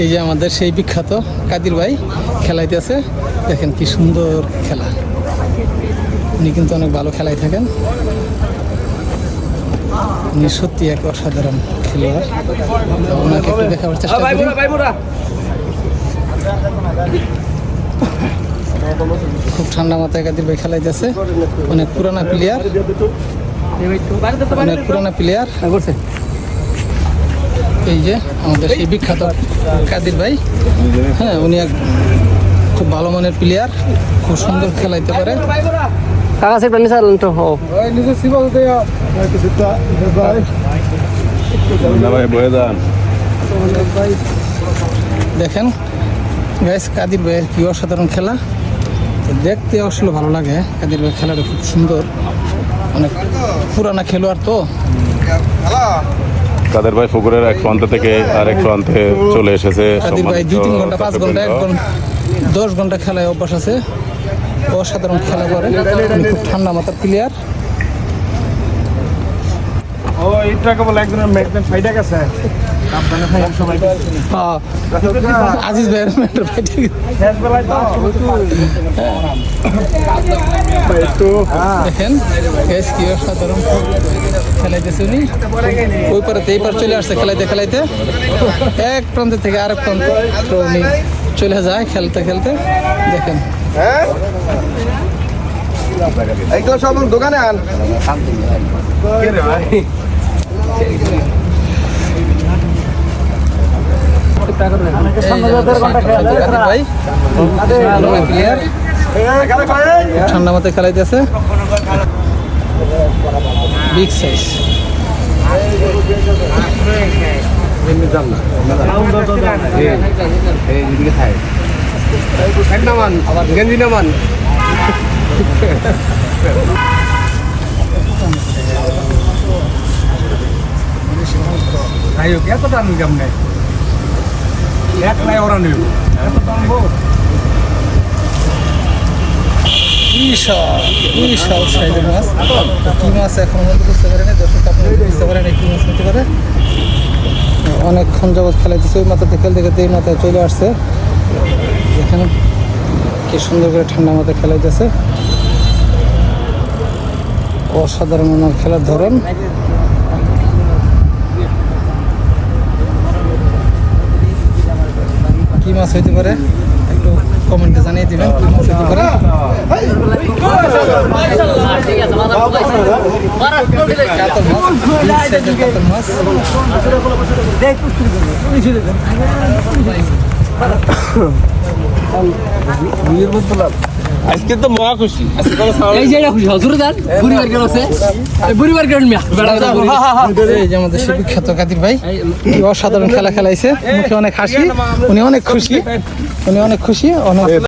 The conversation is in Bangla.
এই যে আমাদের সেই বিখ্যাত কাদির ভাই খেলাইতেছে, দেখেন কি সুন্দর খেলা। উনি কিন্তু অনেক ভালো খেলাই থাকেন, উনি সত্যি এক অসাধারণ খেলোয়াড়। ওনাকে একটু দেখাবার চেষ্টা করি। খুব ঠান্ডা মাথায় কাদির ভাই খেলাইতেছে, অনেক পুরানা প্লেয়ার, অনেক পুরানা প্লেয়ার। এই যে আমাদের সেই বিখ্যাত কাদির ভাই, হ্যাঁ উনি এক খুব ভালো মানের প্লেয়ার, খুব সুন্দর খেলাইতে পারে। দেখেন গাইস কাদির ভাইয়ের কি অসাধারণ খেলা, দেখতে আসলে ভালো লাগে। কাদির ভাই খেলাটা খুব সুন্দর, অনেক পুরানা খেলোয়াড় তো। কাদের ভাই পুকুরের এক প্রান্ত থেকে আরেক প্রান্তে চলে এসেছে। কাদির ভাই 2-3 ঘন্টা 5 ঘন্টা 10 ঘন্টা খেলায় অভ্যাস আছে, অসাধারণ খেলা করে, উনি খুব ঠান্ডা মাথার প্লেয়ার। আজিজ ভাইয়ের দেখেন কি অসাধারণ খেলাইতেছে উনি। ওই পারেতে এই পার চলে আসছে খেলাইতে খেলাইতে, এক প্রান্ত থেকে আরেক প্রান্ত উনি চলে যায় খেলতে খেলতে। দেখেন এইগুলো সব দোকানে আন। ঠান্ডা মাথায় খেলাইতেছে, বিগ সাইজ। গেঞ্জি নামান এত দাম কেমন এক লাই ওরা নেব বিশাল সাইজের মাছ। কি মাছ এখন বুঝতে পারেনি, দর্শক আপনারা বুঝতে পারেন কি মাছ নিতে পারে। অনেকক্ষণ যাবৎ খেলাইতেছে, ওই মাথাতে খেলতে খেলতে এই মাথায় চলে আসছে। এখানে কি সুন্দর করে ঠান্ডা মাথায় খেলাইতেছে, অসাধারণ ওনার খেলার ধরন। কি মাছ হইতে পারে একটু কমেন্টে জানিয়ে দিবেন, কি মাছ হইতে পারে। কাতল মাছ আজকে তো মহা খুশি। এই যে আমাদের সে বিখ্যাত কাদির ভাই অসাধারণ খেলা খেলাইছে, মুখে অনেক হাসি, উনি অনেক খুশি, উনি অনেক খুশি।